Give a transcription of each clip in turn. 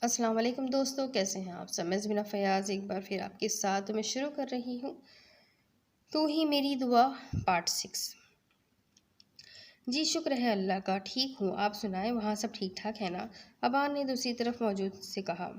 अस्सलाम वालेकुम दोस्तों, कैसे हैं आप सब। मैं ज़मीना फ़याज़ एक बार फिर आपके साथ मैं शुरू कर रही हूँ तू ही मेरी दुआ पार्ट 6। जी शुक्र है अल्लाह का, ठीक हूँ। आप सुनाएं, वहाँ सब ठीक ठाक है ना। अबान ने दूसरी तरफ मौजूद से कहा।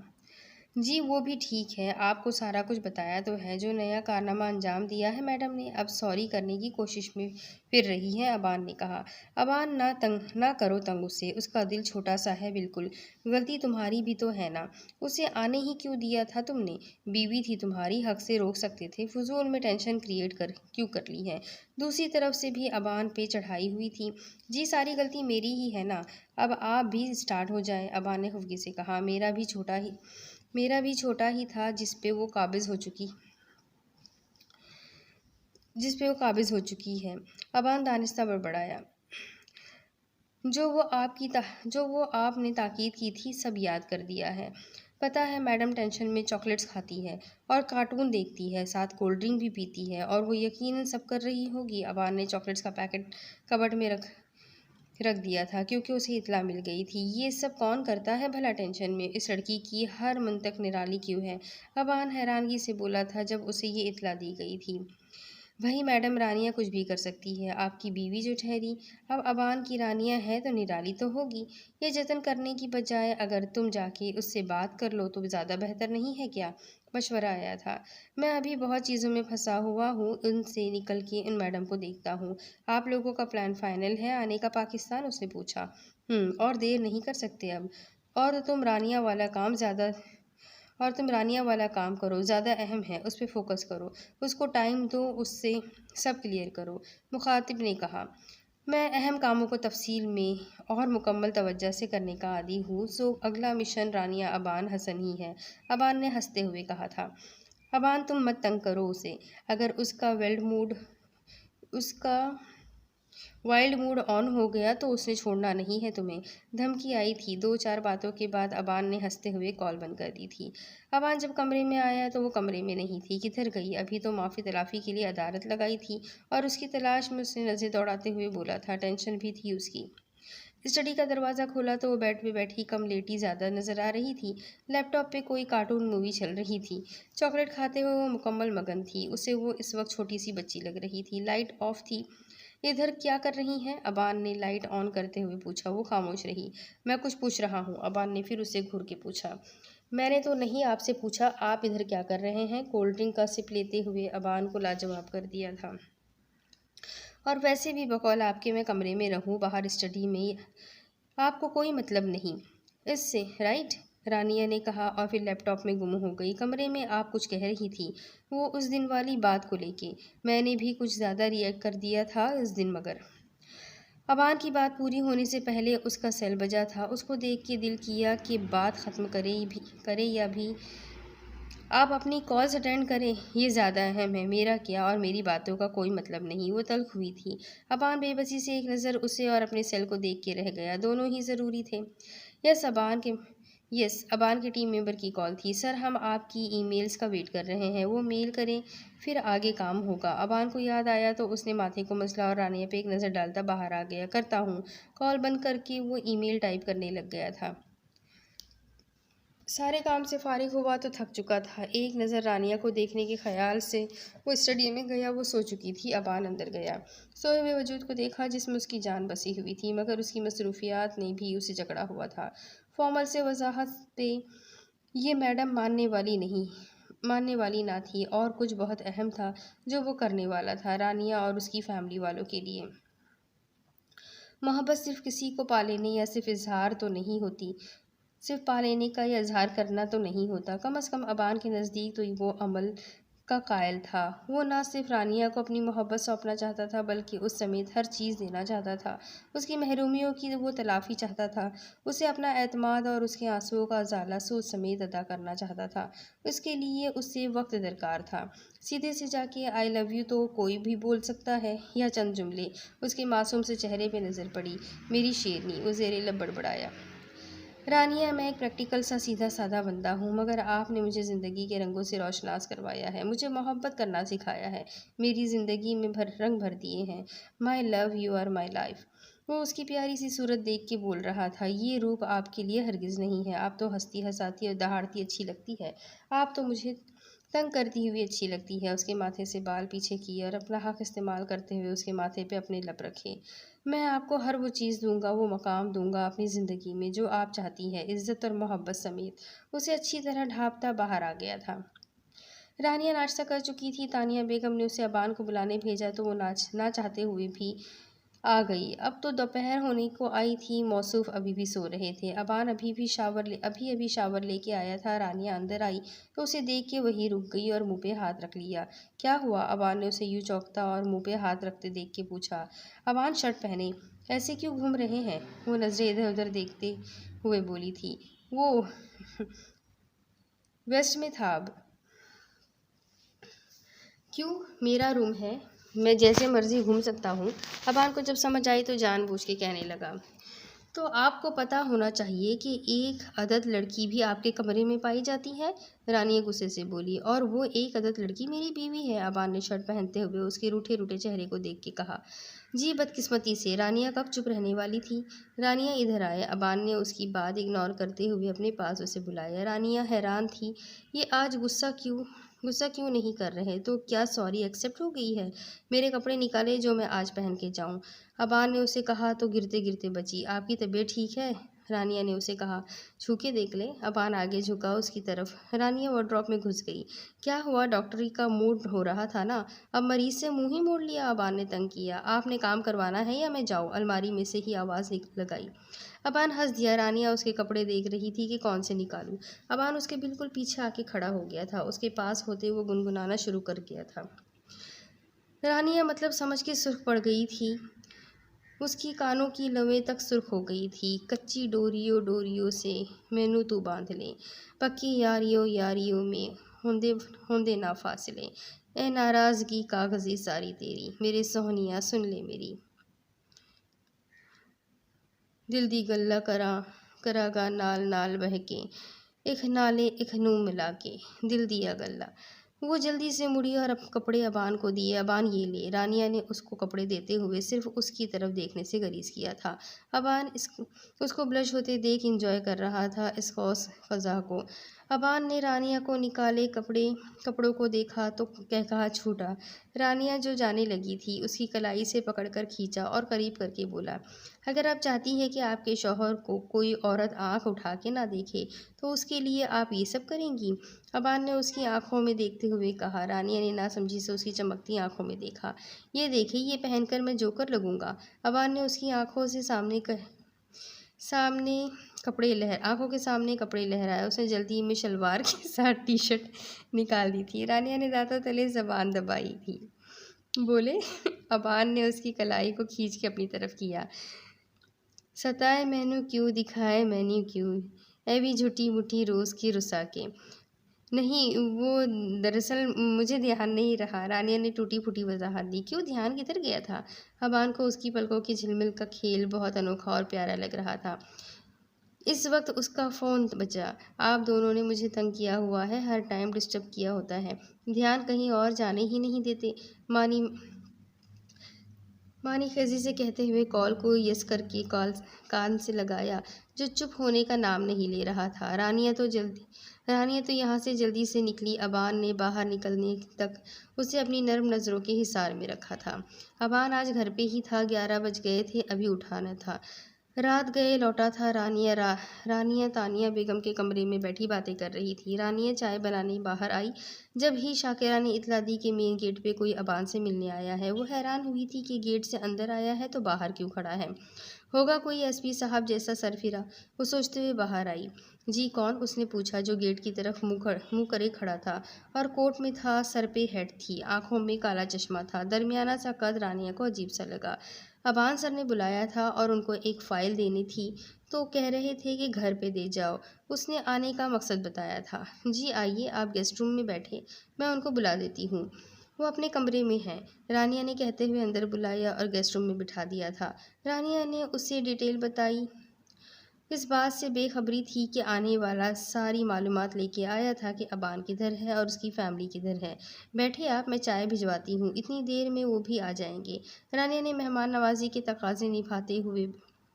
जी वो भी ठीक है, आपको सारा कुछ बताया तो है। जो नया कारनामा अंजाम दिया है मैडम ने, अब सॉरी करने की कोशिश में फिर रही है। अबान ने कहा। अबान ना करो तंग उसे, उसका दिल छोटा सा है बिल्कुल। गलती तुम्हारी भी तो है ना, उसे आने ही क्यों दिया था तुमने। बीवी थी तुम्हारी, हक से रोक सकते थे, फजूल में टेंशन क्रिएट कर क्यों कर ली है। दूसरी तरफ से भी अबान पे चढ़ाई हुई थी। जी सारी गलती मेरी ही है ना, अब आप भी स्टार्ट हो जाए। अबान ने खुफगी से कहा। मेरा भी छोटा ही था जिस पे वो काबिज हो चुकी है। अबान दानिस्ता बड़बड़ाया। जो वो आपने ताकीद की थी सब याद कर दिया है। पता है मैडम टेंशन में चॉकलेट्स खाती है और कार्टून देखती है, साथ कोल्ड ड्रिंक भी पीती है, और वो यकीनन सब कर रही होगी। अबान ने चॉकलेट्स का पैकेट कबर्ड में रख दिया था क्योंकि उसे इतला मिल गई थी। ये सब कौन करता है भला टेंशन में, इस लड़की की हर मंतक निराली क्यों है। अबान हैरानगी से बोला था जब उसे ये इतला दी गई थी। वही मैडम, रानियाँ कुछ भी कर सकती है, आपकी बीवी जो ठहरी। अब अबान की रानियाँ है तो निराली तो होगी। ये जतन करने की बजाय अगर तुम जाके उससे बात कर लो तो ज़्यादा बेहतर नहीं है क्या। मशवरा आया था। मैं अभी बहुत चीज़ों में फंसा हुआ हूँ, उनसे निकल के उन मैडम को देखता हूँ। आप लोगों का प्लान फाइनल है आने का पाकिस्तान, उसने पूछा। और देर नहीं कर सकते अब। और तुम रानियाँ वाला काम ज़्यादा और तुम रानिया वाला काम करो, ज़्यादा अहम है, उस पर फोकस करो। उसको टाइम दो, उससे सब क्लियर करो। मुखातिब ने कहा। मैं अहम कामों को तफसील में और मुकम्मल तवज्जो से करने का आदी हूँ, सो अगला मिशन रानिया अबान हसन ही है। अबान ने हंसते हुए कहा था। अबान तुम मत तंग करो उसे, अगर उसका वाइल्ड मूड ऑन हो गया तो उसने छोड़ना नहीं है तुम्हें। धमकी आई थी। दो चार बातों के बाद अबान ने हंसते हुए कॉल बंद कर दी थी। अबान जब कमरे में आया तो वो कमरे में नहीं थी। किधर गई। अभी तो माफ़ी तलाफ़ी के लिए अदालत लगाई थी और उसकी तलाश में उसने नज़र दौड़ाते हुए बोला था। टेंशन भी थी उसकी। स्टडी का दरवाज़ा खोला तो वो बेड पे बैठी कम लेटी ज़्यादा नज़र आ रही थी। लैपटॉप पे कोई कार्टून मूवी चल रही थी। चॉकलेट खाते हुए वो मुकम्मल मगन थी। उसे वो इस वक्त छोटी सी बच्ची लग रही थी। लाइट ऑफ थी। इधर क्या कर रही हैं। अबान ने लाइट ऑन करते हुए पूछा। वो खामोश रही। मैं कुछ पूछ रहा हूँ। अबान ने फिर उसे घूर के पूछा। मैंने तो नहीं आपसे पूछा, आप इधर क्या कर रहे हैं। कोल्ड ड्रिंक का सिप लेते हुए अबान को लाजवाब कर दिया था। और वैसे भी बकौल आपके मैं कमरे में रहूं, बाहर स्टडी में आपको कोई मतलब नहीं इससे, राइट। रानिया ने कहा और फिर लैपटॉप में गुम हो गई। कमरे में आप कुछ कह रही थी, वो उस दिन वाली बात को लेके। मैंने भी कुछ ज़्यादा रिएक्ट कर दिया था इस दिन, मगर अबान की बात पूरी होने से पहले उसका सेल बजा था। उसको देख के दिल किया कि बात ख़त्म करे या भी आप अपनी कॉल्स अटेंड करें, ये ज़्यादा अहम है। मेरा क्या और मेरी बातों का कोई मतलब नहीं। वो तल्ख हुई थी। अबान बेबसी से एक नज़र उसे और अपने सेल को देख के रह गया। दोनों ही ज़रूरी थे। यस अबान के अबान के टीम मेंबर की कॉल थी। सर हम आपकी ईमेल्स का वेट कर रहे हैं, वो मेल करें फिर आगे काम होगा। अबान को याद आया तो उसने माथे को मसला और रानिया पे एक नज़र डालता बाहर आ गया। करता हूँ। कॉल बंद करके वो ईमेल टाइप करने लग गया था। सारे काम से फारिग हुआ तो थक चुका था। एक नज़र रानिया को देखने के ख्याल से वो स्टडी में गया। वो सो चुकी थी। अबान अंदर गया। सोए हुए वजूद को देखा जिसमें उसकी जान बसी हुई थी, मगर उसकी मसरूफियात ने भी उसे जकड़ा हुआ था। फॉर्मल से वजाहत पे ये मैडम मानने वाली ना थी, और कुछ बहुत अहम था जो वो करने वाला था रानिया और उसकी फैमिली वालों के लिए। मोहब्बत सिर्फ किसी को पा लेने या सिर्फ इजहार तो नहीं होती, सिर्फ पा लेने का या इजहार करना तो नहीं होता। कम अज़ कम अबान के नज़दीक तो वो अमल का कायल था। वो ना सिर्फ रानिया को अपनी मोहब्बत सौंपना चाहता था, बल्कि उस समेत हर चीज़ देना चाहता था। उसकी महरूमियों की वो तलाफ़ी चाहता था। उसे अपना एतमाद और उसके आंसुओं का उजाला सूद समेत अदा करना चाहता था। उसके लिए उससे वक्त दरकार था। सीधे से जाके आई लव यू तो कोई भी बोल सकता है, या चंद जुमले। उसके मासूम से चेहरे पे नज़र पड़ी। मेरी शेरनी, वो ज़ेरे लब बड़बड़ाया। रानिया मैं एक प्रैक्टिकल सा सीधा साधा बंदा हूँ, मगर आपने मुझे ज़िंदगी के रंगों से रोशनास करवाया है, मुझे मोहब्बत करना सिखाया है, मेरी ज़िंदगी में रंग भर दिए हैं। My love, you are my life. वो उसकी प्यारी सी सूरत देख के बोल रहा था, ये रूप आपके लिए हरगिज़ नहीं है। आप तो हंसती हंसाती और दहाड़ती अच्छी लगती है। आप तो मुझे तंग करती हुई अच्छी लगती है। उसके माथे से बाल पीछे किए और अपना हक इस्तेमाल करते हुए उसके माथे पे अपने लब रखे। मैं आपको हर वो चीज़ दूंगा, वो मकाम दूंगा अपनी ज़िंदगी में जो आप चाहती हैं, इज़्ज़त और मोहब्बत समेत। उसे अच्छी तरह ढांपता बाहर आ गया था। रानिया नाश्ता कर चुकी थी। तानिया बेगम ने उसे अबान को बुलाने भेजा तो वो ना चाहते हुए भी आ गई। अब तो दोपहर होने को आई थी। मौसूफ अभी भी सो रहे थे। अबान अभी अभी शावर लेके आया था। रानिया अंदर आई तो उसे देख के वही रुक गई और मुंह पे हाथ रख लिया। क्या हुआ? अबान ने उसे यूं चौंकता और मुंह पे हाथ रखते देख के पूछा। अबान शर्ट पहने ऐसे क्यों घूम रहे हैं? वो नजरें इधर उधर देखते हुए बोली थी। वो वेस्ट में था अब। क्यों? मेरा रूम है, मैं जैसे मर्जी घूम सकता हूँ। अबान को जब समझ आई तो जानबूझ के कहने लगा, तो आपको पता होना चाहिए कि एक अदद लड़की भी आपके कमरे में पाई जाती है। रानिया गुस्से से बोली, और वो एक अदद लड़की मेरी बीवी है। अबान ने शर्ट पहनते हुए उसके रूठे रूठे चेहरे को देख के कहा। जी बदकिस्मती से। रानिया कब चुप रहने वाली थी। रानिया इधर आए। अबान ने उसकी बात इग्नोर करते हुए अपने पास उसे बुलाया। रानिया हैरान थी, ये आज गुस्सा क्यों नहीं कर रहे? तो क्या सॉरी एक्सेप्ट हो गई है? मेरे कपड़े निकाले जो मैं आज पहन के जाऊं। अबान ने उसे कहा तो गिरते गिरते बची, आपकी तबीयत ठीक है? रानिया ने उसे कहा, छू के देख ले। अबान आगे झुका उसकी तरफ। रानिया वार्डरोब में घुस गई। क्या हुआ? डॉक्टरी का मूड हो रहा था ना, अब मरीज से मुंह ही मोड़ लिया। अबान ने तंग किया। आपने काम करवाना है या मैं जाऊं? अलमारी में से ही आवाज़ लगाई। अबान हंस दिया। रानिया उसके कपड़े देख रही थी कि कौन से निकालूं। अबान उसके बिल्कुल पीछे आके खड़ा हो गया था। उसके पास होते वो गुनगुनाना शुरू कर गया था। रानिया मतलब समझ के सुर्ख पड़ गई थी। उसकी कानों की लवें तक सुर्ख हो गई थी। कच्ची डोरियों डोरियों से मैनू तू बांध ले, पक्की यारियों यारियों में होंदे होंदे ना फासले। ए नाराज़गी कागज़ी सारी तेरी, मेरे सोहनिया सुन ले मेरी। दिल दी गल्ला करागा नाल नाल बहके, इख नाले इख नू मिला के, दिल दिया गल्ला। वो जल्दी से मुड़ी और कपड़े अबान को दिए। अबान ये ले। रानिया ने उसको कपड़े देते हुए सिर्फ उसकी तरफ देखने से गरीज किया था। अबान उसको ब्लश होते देख इंजॉय कर रहा था इस खौस फजा को। अबान ने रानिया को निकाले कपड़ों को देखा तो कहा छूटा। रानिया जो जाने लगी थी उसकी कलाई से पकड़कर खींचा और करीब करके बोला, अगर आप चाहती हैं कि आपके शौहर को कोई औरत आंख उठा के ना देखे तो उसके लिए आप ये सब करेंगी? अबान ने उसकी आंखों में देखते हुए कहा। रानिया ने नासमझी से उसकी चमकती आंखों में देखा। ये देखिए, ये पहनकर मैं जोकर लगूंगा। अबान ने उसकी सामने आंखों के सामने कपड़े लहराए। उसने जल्दी में शलवार के साथ टी शर्ट निकाल दी थी। रानिया ने दांतों तले जबान दबाई थी। बोले। अबान ने उसकी कलाई को खींच के अपनी तरफ किया। सताए मैनू क्यों, दिखाए मैनू क्यों, ऐ भी झूठी मुठी रोज़ की रुसा के। नहीं, वो दरअसल मुझे ध्यान नहीं रहा। रानिया ने टूटी फूटी वजाहत दी। क्यों, ध्यान किधर गया था? अबान को उसकी पलकों की झिलमिल का खेल बहुत अनोखा और प्यारा लग रहा था। इस वक्त उसका फ़ोन बजा। आप दोनों ने मुझे तंग किया हुआ है, हर टाइम डिस्टर्ब किया होता है, ध्यान कहीं और जाने ही नहीं देते। मानी मानी खजी से कहते हुए कॉल को यस करके कॉल कान से लगाया, जो चुप होने का नाम नहीं ले रहा था। रानिया तो यहाँ से जल्दी से निकली। अबान ने बाहर निकलने तक उसे अपनी नर्म नज़रों के हिसार में रखा था। अबान आज घर पे ही था। 11 बज गए थे, अभी उठा न था। रात गए लौटा था। रानिया तानिया बेगम के कमरे में बैठी बातें कर रही थी। रानिया चाय बनाने बाहर आई। जब ही शाकिरा ने इतला दी कि मेन गेट पे कोई अबान से मिलने आया है। वो हैरान हुई थी कि गेट से अंदर आया है तो बाहर क्यों खड़ा है। होगा कोई एसपी साहब जैसा सरफिरा, वो सोचते हुए बाहर आई। जी कौन? उसने पूछा, जो गेट की तरफ मुंह करे खड़ा था और कोट में था। सर पे हेड थी, आंखों में काला चश्मा था। दरमियाना सा कद रानिया को अजीब सा लगा। अबान सर ने बुलाया था और उनको एक फ़ाइल देनी थी तो कह रहे थे कि घर पे दे जाओ। उसने आने का मकसद बताया था। जी आइए, आप गेस्ट रूम में बैठे, मैं उनको बुला देती हूँ, वो अपने कमरे में हैं। रानिया ने कहते हुए अंदर बुलाया और गेस्ट रूम में बिठा दिया था। रानिया ने उसे डिटेल बताई। इस बात से बेखबरी थी कि आने वाला सारी मालूमात लेके आया था कि अबान किधर है और उसकी फैमिली किधर है। बैठे आप, मैं चाय भिजवाती हूँ, इतनी देर में वो भी आ जाएंगे। रानिया ने मेहमान नवाजी के तकाजे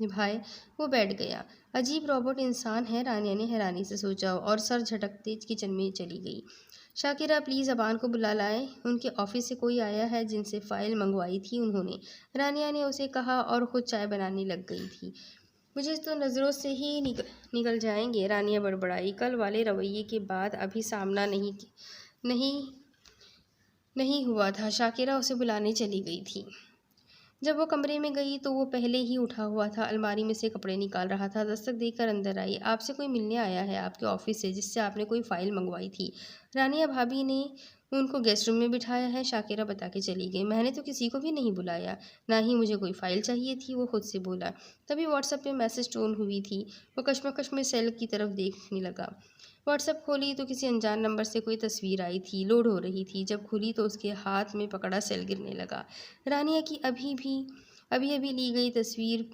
निभाए वो बैठ गया। अजीब रोबोट इंसान है, रानिया ने हैरानी से सोचा और सर झटकते किचन में चली गई। शाकिरा प्लीज़ अबान को बुला लाएं, उनके ऑफिस से कोई आया है जिनसे फ़ाइल मंगवाई थी उन्होंने, रानिया ने उसे कहा और ख़ुद चाय बनाने लग गई थी। मुझे तो नज़रों से ही निकल जाएंगे, रानिया बड़बड़ाई। कल वाले रवैये के बाद अभी सामना नहीं नहीं हुआ था। शाकिरा उसे बुलाने चली गई थी। जब वो कमरे में गई तो वो पहले ही उठा हुआ था, अलमारी में से कपड़े निकाल रहा था। दस्तक देकर अंदर आई। आपसे कोई मिलने आया है आपके ऑफिस से, जिससे आपने कोई फ़ाइल मंगवाई थी। रानिया भाभी ने उनको गेस्ट रूम में बिठाया है, शाकिरा बता के चली गई। मैंने तो किसी को भी नहीं बुलाया, ना ही मुझे कोई फ़ाइल चाहिए थी, वो खुद से बोला। तभी व्हाट्सएप पे मैसेज टोन हुई थी। वो कश्मकश में सेल की तरफ देखने लगा। व्हाट्सएप खोली तो किसी अनजान नंबर से कोई तस्वीर आई थी, लोड हो रही थी। जब खुली तो उसके हाथ में पकड़ा सेल गिरने लगा। रानिया की अभी अभी ली गई तस्वीर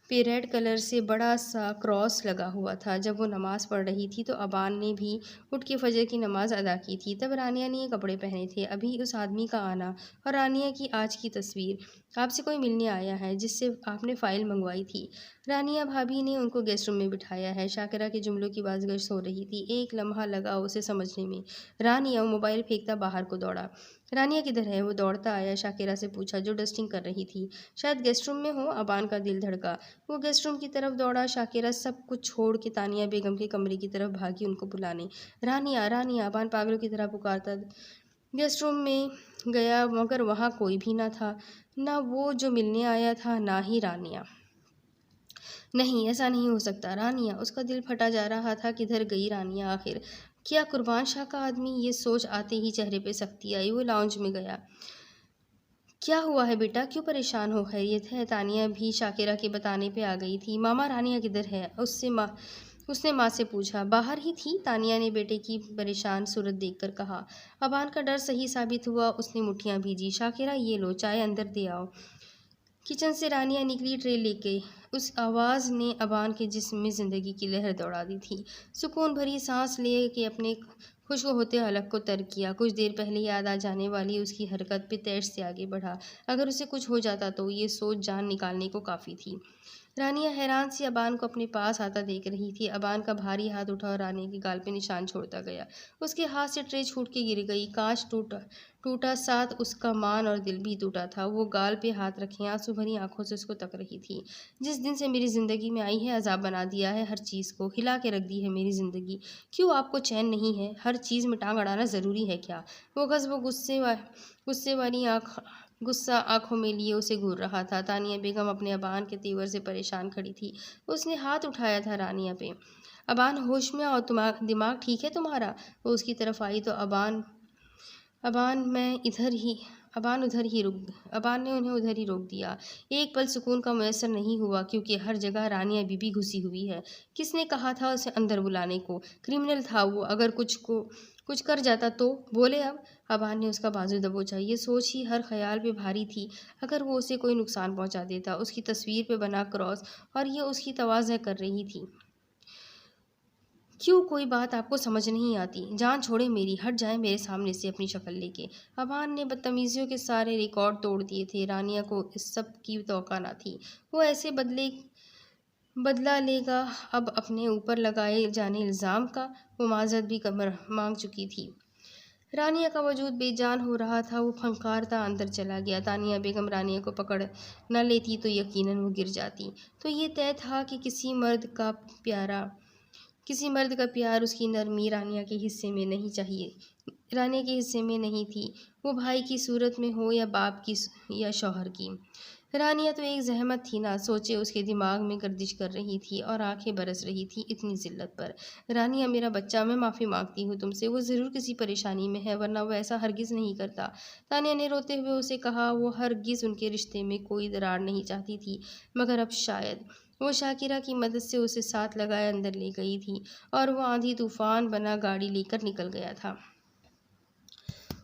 पे रेड कलर से बड़ा सा क्रॉस लगा हुआ था। जब वो नमाज़ पढ़ रही थी तो अबान ने भी उठ के फजर की नमाज़ अदा की थी। तब रानिया ने ये कपड़े पहने थे। अभी उस आदमी का आना और रानिया की आज की तस्वीर। आपसे कोई मिलने आया है जिससे आपने फ़ाइल मंगवाई थी। रानिया भाभी ने उनको गेस्ट रूम में बिठाया है। शाकिरा के जुमलों की बाज़गश हो रही थी। एक लम्हा लगा उसे समझने में। रानिया मोबाइल फेंकता बाहर को दौड़ा। रानिया किधर है? वो दौड़ता आया, शाकिरा से पूछा जो डस्टिंग कर रही थी। शायद गेस्ट रूम में हो। अबान का दिल धड़का। वो गेस्ट रूम की तरफ दौड़ा। शाकिरा सब कुछ छोड़ के तानिया बेगम के कमरे की तरफ भागी उनको बुलाने। रानिया रानिया, अबान पागलों की तरह पुकारता गेस्ट रूम में गया, मगर वहाँ कोई भी ना था, ना वो जो मिलने आया था, ना ही रानिया। नहीं, ऐसा नहीं हो सकता। रानिया, उसका दिल फटा जा रहा था। किधर गई रानिया आखिर? क्या कुर्बान शाह का आदमी? ये सोच आते ही चेहरे पे सख्ती आई। वो लाउंज में गया। क्या हुआ है बेटा, क्यों परेशान हो? खैरियत है? तानिया भी शाकिरा के बताने पे आ गई थी। मामा, रानिया किधर है? उसने माँ से पूछा। बाहर ही थी, तानिया ने बेटे की परेशान सूरत देखकर कहा। अबान का डर सही साबित हुआ। उसने मुट्ठियाँ भीजी। शाकिरा, ये लो चाय, अंदर दे आओ। किचन से रानिया निकली ट्रे लेके। उस आवाज़ ने अबान के जिस्म में ज़िंदगी की लहर दौड़ा दी थी। सुकून भरी सांस ले के अपने खुश्क होते हलक को तर्क किया। कुछ देर पहले याद आ जाने वाली उसकी हरकत पे तैश से आगे बढ़ा। अगर उसे कुछ हो जाता तो ये सोच जान निकालने को काफ़ी थी। रानिया हैरान सी अबान को अपने पास आता देख रही थी। अबान का भारी हाथ उठा और रानिया के गाल पे निशान छोड़ता गया। उसके हाथ से ट्रे छूट के गिर गई। कांच टूटा, साथ उसका मान और दिल भी टूटा था। वो गाल पे हाथ रखे आंसू भरी आंखों से उसको तक रही थी। जिस दिन से मेरी ज़िंदगी में आई है, अजाब बना दिया है, हर चीज़ को हिला के रख दी है मेरी ज़िंदगी। क्यों आपको चैन नहीं है? हर चीज़ में टांग अड़ाना ज़रूरी है क्या? वो गुस्से वाली गुस्सा आंखों में लिए उसे घूर रहा था। तानिया बेगम अपने अबान के तेवर से परेशान खड़ी थी। उसने हाथ उठाया था रानिया पे। अबान, होश में आओ, दिमाग ठीक है तुम्हारा? वो उसकी तरफ आई तो अबान मैं इधर ही अबान ने उन्हें उधर ही रोक दिया। एक पल सुकून का मैसर नहीं हुआ, क्योंकि हर जगह रानिया बीबी घुसी हुई है। किसने कहा था उसे अंदर बुलाने को? क्रिमिनल था वो। अगर कुछ कर जाता तो बोले अब। अबान ने उसका बाजू दबोचा। ये सोच ही हर ख्याल पे भारी थी। अगर वो उसे कोई नुकसान पहुंचा देता। उसकी तस्वीर पे बना क्रॉस, और ये उसकी तवाज़ा कर रही थी। क्यों कोई बात आपको समझ नहीं आती? जान छोड़े मेरी, हट जाए मेरे सामने से अपनी शक्ल लेके। अबान ने बदतमीजियों के सारे रिकॉर्ड तोड़ दिए थे। रानिया को इस सब की तौका न थी। वो ऐसे बदला लेगा अब अपने ऊपर लगाए जाने इल्ज़ाम का। वो माजरत भी कमर मांग चुकी थी। रानिया का वजूद बेजान हो रहा था। वो फंकारता अंदर चला गया। तानिया बेगम रानिया को पकड़ न लेती तो यकीनन वो गिर जाती। तो ये तय था कि किसी मर्द का प्यार, उसकी नरमी रानिया के हिस्से में नहीं चाहिए। रानिया के हिस्से में नहीं थी। वो भाई की सूरत में हो या बाप की या शौहर की। रानिया तो एक जहमत थी ना। सोचे उसके दिमाग में गर्दिश कर रही थी और आंखें बरस रही थी इतनी जिल्लत पर। रानिया, मेरा बच्चा, मैं माफ़ी मांगती हूँ तुमसे। वो ज़रूर किसी परेशानी में है, वरना वो ऐसा हरगिज़ नहीं करता। तानिया ने रोते हुए उसे कहा। वो हरगिज़ उनके रिश्ते में कोई दरार नहीं चाहती थी, मगर अब शायद। वो शाकिरा की मदद से उसे साथ लगाए अंदर ले गई थी, और वो आंधी तूफान बना गाड़ी लेकर निकल गया था।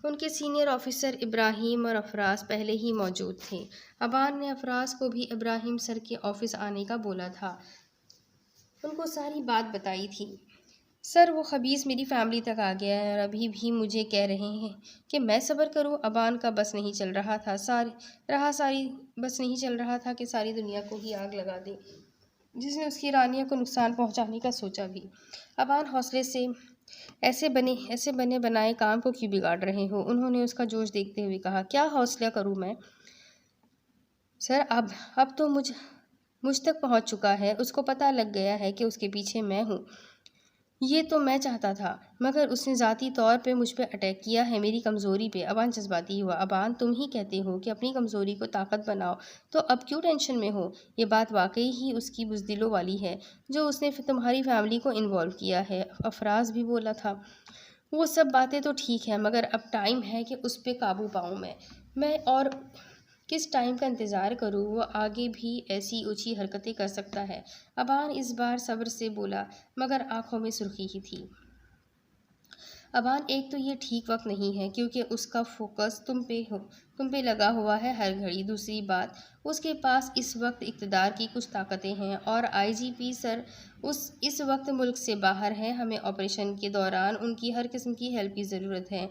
उनके सीनियर ऑफिसर इब्राहिम और अफराज पहले ही मौजूद थे। अबान ने अफराज को भी इब्राहिम सर के ऑफिस आने का बोला था। उनको सारी बात बताई थी। सर वो खबीस मेरी फैमिली तक आ गया है और अभी भी मुझे कह रहे हैं कि मैं सब्र करूं। अबान का बस नहीं चल रहा था सारी बस नहीं चल रहा था कि सारी दुनिया को ही आग लगा दे, जिसने उसकी रानिया को नुकसान पहुंचाने का सोचा भी। अबान हौसले से ऐसे बने बनाए काम को क्यों बिगाड़ रहे हो? उन्होंने उसका जोश देखते हुए कहा। क्या हौसला करूं मैं सर? अब तो मुझ तक पहुंच चुका है। उसको पता लग गया है कि उसके पीछे मैं हूँ। ये तो मैं चाहता था, मगर उसने ज़ाती तौर पे मुझ पे अटैक किया है, मेरी कमज़ोरी पे। अबान जज्बाती हुआ। अबान, तुम ही कहते हो कि अपनी कमज़ोरी को ताकत बनाओ, तो अब क्यों टेंशन में हो? ये बात वाकई ही उसकी बुज़दिलों वाली है जो उसने तुम्हारी फैमिली को इन्वॉल्व किया है। अफराज भी बोला था। वो सब बातें तो ठीक है, मगर अब टाइम है कि उस पर काबू पाऊँ मैं और किस टाइम का इंतज़ार करूँ? वो आगे भी ऐसी ऊंची हरकतें कर सकता है। अबान इस बार सब्र से बोला, मगर आंखों में सुर्खी ही थी। अबान, एक तो ये ठीक वक्त नहीं है क्योंकि उसका फोकस तुम पे लगा हुआ है हर घड़ी। दूसरी बात, उसके पास इस वक्त इक़्तिदार की कुछ ताकतें हैं और आईजीपी सर इस वक्त मुल्क से बाहर हैं। हमें ऑपरेशन के दौरान उनकी हर किस्म की हेल्प की ज़रूरत है।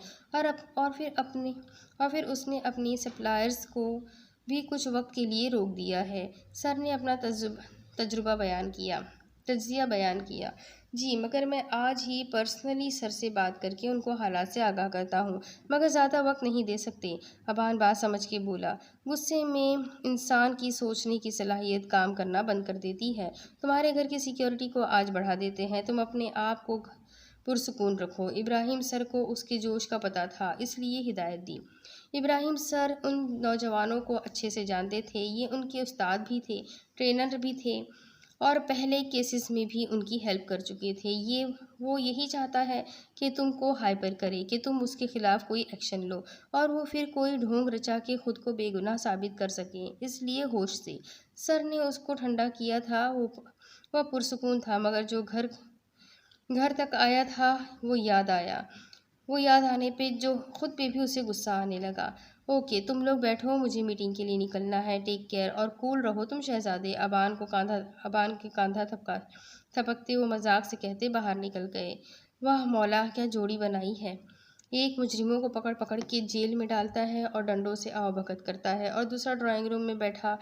और फिर उसने अपनी सप्लायर्स को भी कुछ वक्त के लिए रोक दिया है। सर ने अपना तजुर्बा बयान किया तज्जिया बयान किया। जी, मगर मैं आज ही पर्सनली सर से बात करके उनको हालात से आगाह करता हूँ, मगर ज़्यादा वक्त नहीं दे सकते। अबान बात समझ के बोला। गुस्से में इंसान की सोचने की सलाहियत काम करना बंद कर देती है। तुम्हारे घर की सिक्योरिटी को आज बढ़ा देते हैं। तुम अपने आप को पुरसुकून रखो। इब्राहिम सर को उसके जोश का पता था, इसलिए हिदायत दी। इब्राहिम सर उन नौजवानों को अच्छे से जानते थे। ये उनके उस्ताद भी थे, ट्रेनर भी थे और पहले केसेस में भी उनकी हेल्प कर चुके थे। वो यही चाहता है कि तुमको हाइपर करे, कि तुम उसके खिलाफ कोई एक्शन लो और वो फिर कोई ढोंग रचा के खुद को बेगुनाह साबित कर सके। इसलिए होश से सर ने उसको ठंडा किया था। वह पुरसुकून था, मगर जो घर घर तक आया था वो याद आने पे जो खुद पे भी उसे गुस्सा आने लगा। ओके, तुम लोग बैठो, मुझे मीटिंग के लिए निकलना है। टेक केयर और कूल रहो तुम शहजादे। अबान के कांधा थपकते वो मजाक से कहते बाहर निकल गए। वाह मौला, क्या जोड़ी बनाई है। एक मुजरिमों को पकड़ पकड़ के जेल में डालता है और डंडों से आवभगत करता है, और दूसरा ड्राइंग रूम में बैठा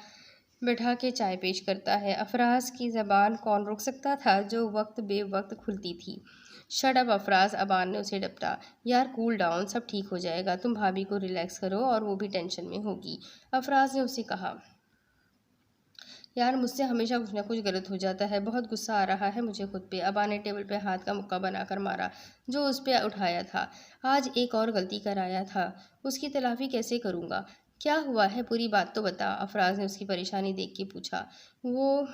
बैठा के चाय पेश करता है। अफराज की ज़बान कौन रोक सकता था जो वक्त बे वक्त खुलती थी। शट अप अफराज, अबान ने उसे डपटा। यार कूल डाउन, सब ठीक हो जाएगा। तुम भाभी को रिलैक्स करो और वो भी टेंशन में होगी। अफराज ने उसे कहा। यार मुझसे हमेशा कुछ ना कुछ गलत हो जाता है, बहुत गुस्सा आ रहा है मुझे खुद पे। अबा ने टेबल पे हाथ का मुक्का बनाकर मारा जो उस पे उठाया था। आज एक और गलती कर आया था, उसकी तलाफी कैसे करूँगा? क्या हुआ है, पूरी बात तो बता। अफराज ने उसकी परेशानी देख के पूछा। वो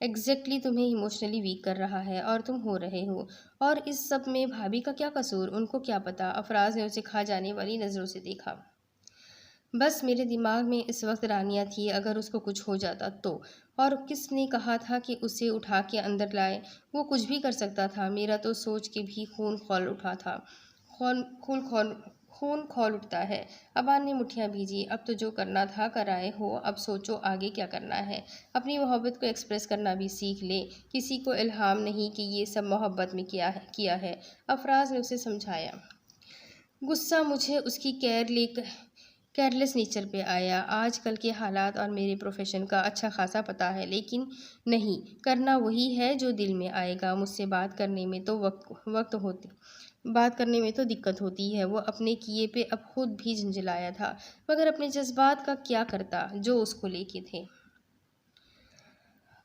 एग्जैक्टली तुम्हें इमोशनली वीक कर रहा है और तुम हो रहे हो, और इस सब में भाभी का क्या कसूर? उनको क्या पता? अफराज ने उसे खा जाने वाली नज़रों से देखा। बस मेरे दिमाग में इस वक्त रानिया थी, अगर उसको कुछ हो जाता तो। और किसने कहा था कि उसे उठा के अंदर लाए? वो कुछ भी कर सकता था। मेरा तो सोच के भी खून खौल उठा था। खून खौल उठता है। अबान ने मुठ्ठियाँ भीजी। अब तो जो करना था कर आए हो, अब सोचो आगे क्या करना है। अपनी मोहब्बत को एक्सप्रेस करना भी सीख ले, किसी को इल्हाम नहीं कि ये सब मोहब्बत में किया है। अफराज ने उसे समझाया। गुस्सा मुझे उसकी केयरलेस नेचर पे आया। आजकल के हालात और मेरे प्रोफेशन का अच्छा खासा पता है, लेकिन नहीं, करना वही है जो दिल में आएगा। मुझसे बात करने में तो दिक्कत होती है। वो अपने किए पे अब खुद भी झंझलाया था, मगर अपने जज्बात का क्या करता जो उसको लेके थे।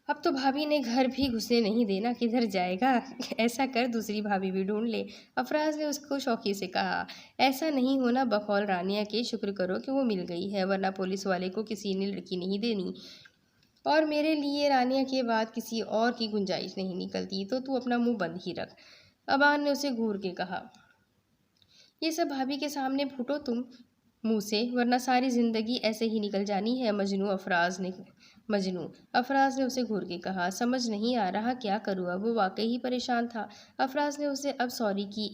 अब तो भाभी ने घर भी घुसने नहीं देना, किधर जाएगा? ऐसा कर दूसरी भाभी भी ढूंढ ले। अफराज ने उसको शौकी से कहा। ऐसा नहीं होना बकौल रानिया के, शुक्र करो कि वो मिल गई है, वरना पुलिस वाले को किसी ने लड़की नहीं देनी। और मेरे लिए रानिया के बाद किसी और की गुंजाइश नहीं निकलती, तो तू अपना मुंह बंद ही रख। अबान ने उसे घूर के कहा। ये सब भाभी के सामने फूटो तुम मुंह से, वरना सारी जिंदगी ऐसे ही निकल जानी है। मजनू अफराज ने उसे घूर के कहा। समझ नहीं आ रहा क्या करूँ अब। वो वाकई ही परेशान था। अफराज ने उसे अब सॉरी की